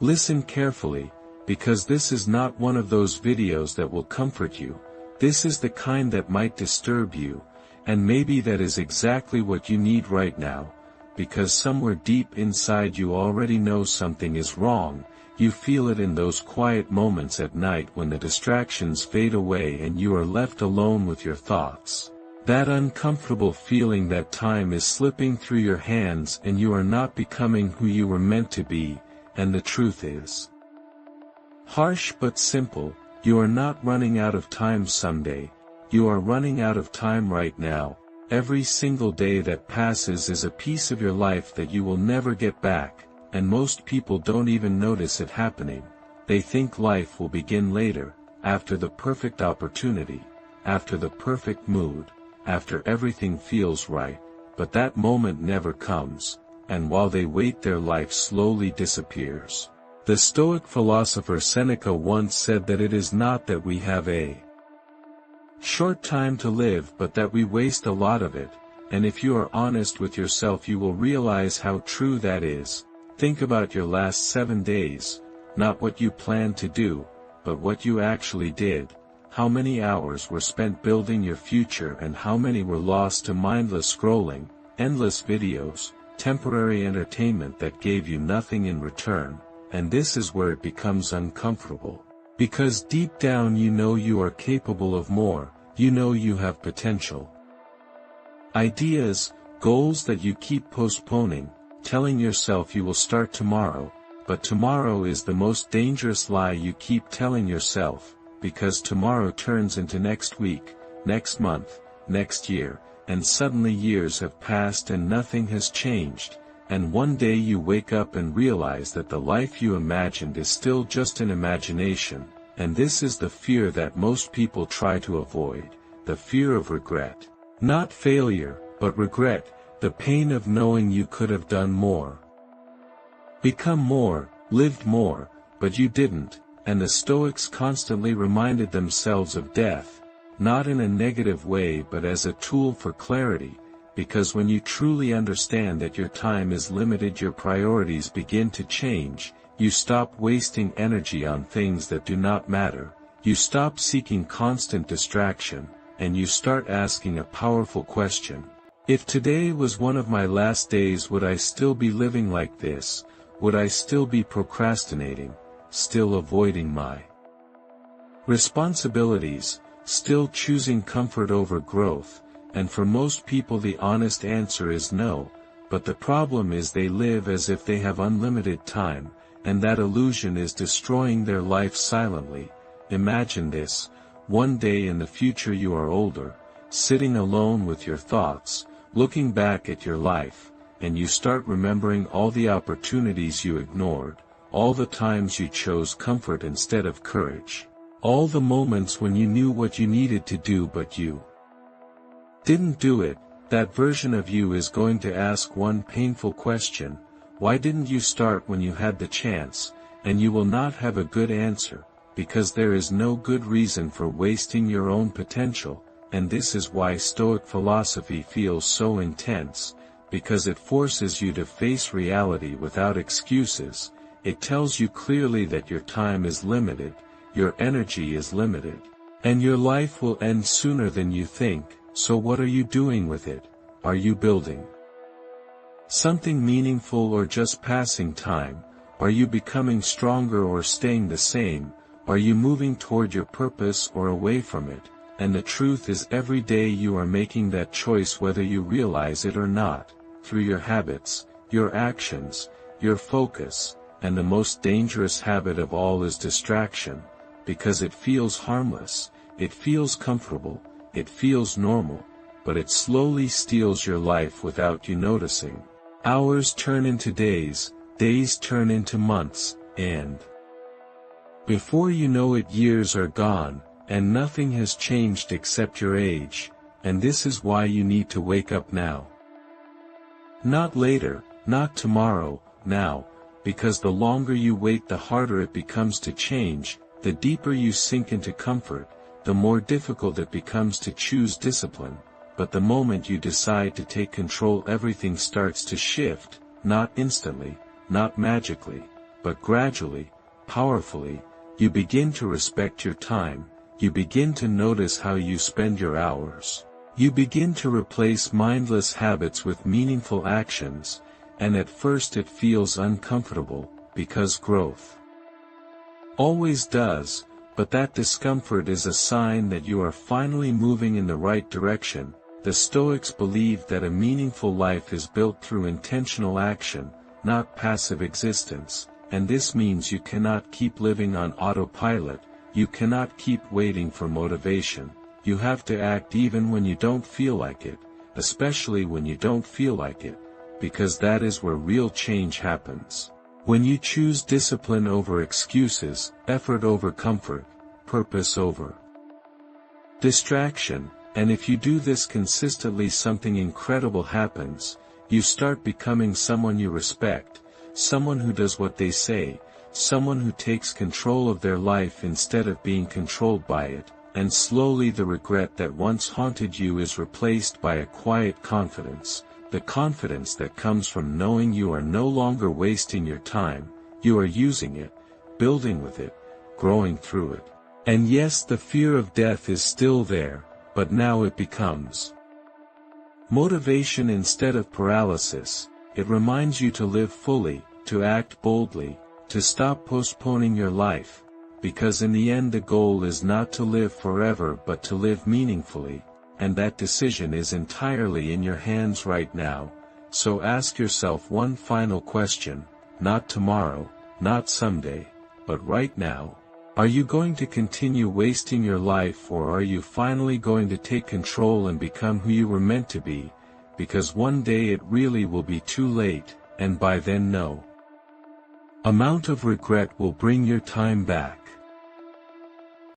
Listen carefully, because this is not one of those videos that will comfort you. This is the kind that might disturb you, and maybe that is exactly what you need right now, because somewhere deep inside you already know something is wrong. You feel it in those quiet moments at night when the distractions fade away and you are left alone with your thoughts. That uncomfortable feeling that time is slipping through your hands and you are not becoming who you were meant to be, and the truth is harsh but simple: you are not running out of time someday, you are running out of time right now. Every single day that passes is a piece of your life that you will never get back. And most people don't even notice it happening. They think life will begin later, after the perfect opportunity, after the perfect mood, after everything feels right, but that moment never comes, and while they wait their life slowly disappears. The Stoic philosopher Seneca once said that it is not that we have a short time to live but that we waste a lot of it, and if you are honest with yourself you will realize how true that is. Think about your last 7 days, not what you planned to do, but what you actually did. How many hours were spent building your future and how many were lost to mindless scrolling, endless videos, temporary entertainment that gave you nothing in return. And this is where it becomes uncomfortable. Because deep down you know you are capable of more, you know you have potential. Ideas, goals that you keep postponing, telling yourself you will start tomorrow, but tomorrow is the most dangerous lie you keep telling yourself, because tomorrow turns into next week, next month, next year, and suddenly years have passed and nothing has changed, and one day you wake up and realize that the life you imagined is still just an imagination, and this is the fear that most people try to avoid, the fear of regret. Not failure, but regret. The pain of knowing you could have done more, become more, lived more, but you didn't, and the Stoics constantly reminded themselves of death, not in a negative way but as a tool for clarity, because when you truly understand that your time is limited your priorities begin to change, you stop wasting energy on things that do not matter, you stop seeking constant distraction, and you start asking a powerful question. If today was one of my last days, would I still be living like this? Would I still be procrastinating, still avoiding my responsibilities, still choosing comfort over growth? And for most people the honest answer is no, but the problem is they live as if they have unlimited time, and that illusion is destroying their life silently. Imagine this: one day in the future you are older, sitting alone with your thoughts, looking back at your life, and you start remembering all the opportunities you ignored, all the times you chose comfort instead of courage, all the moments when you knew what you needed to do but you didn't do it. That version of you is going to ask one painful question: why didn't you start when you had the chance? And you will not have a good answer, because there is no good reason for wasting your own potential. And this is why Stoic philosophy feels so intense, because it forces you to face reality without excuses. It tells you clearly that your time is limited, your energy is limited, and your life will end sooner than you think. So what are you doing with it? Are you building something meaningful or just passing time? Are you becoming stronger or staying the same? Are you moving toward your purpose or away from it? And the truth is, every day you are making that choice whether you realize it or not, through your habits, your actions, your focus, and the most dangerous habit of all is distraction, because it feels harmless, it feels comfortable, it feels normal, but it slowly steals your life without you noticing. Hours turn into days, days turn into months, and before you know it years are gone, and nothing has changed except your age, and this is why you need to wake up now. Not later, not tomorrow, now, because the longer you wait the harder it becomes to change, the deeper you sink into comfort, the more difficult it becomes to choose discipline, but the moment you decide to take control everything starts to shift, not instantly, not magically, but gradually, powerfully, you begin to respect your time, you begin to notice how you spend your hours. You begin to replace mindless habits with meaningful actions, and at first it feels uncomfortable, because growth always does, but that discomfort is a sign that you are finally moving in the right direction. The Stoics believed that a meaningful life is built through intentional action, not passive existence, and this means you cannot keep living on autopilot, you cannot keep waiting for motivation. You have to act even when you don't feel like it, especially when you don't feel like it, because that is where real change happens. When you choose discipline over excuses, effort over comfort, purpose over distraction, and if you do this consistently, something incredible happens. You start becoming someone you respect, someone who does what they say, someone who takes control of their life instead of being controlled by it. And slowly the regret that once haunted you is replaced by a quiet confidence, the confidence that comes from knowing you are no longer wasting your time, you are using it, building with it, growing through it. And yes, the fear of death is still there, but now it becomes motivation instead of paralysis. It reminds you to live fully, to act boldly, to stop postponing your life. Because in the end the goal is not to live forever but to live meaningfully, and that decision is entirely in your hands right now. So ask yourself one final question, not tomorrow, not someday, but right now. Are you going to continue wasting your life, or are you finally going to take control and become who you were meant to be? Because one day it really will be too late, and by then no amount of regret will bring your time back.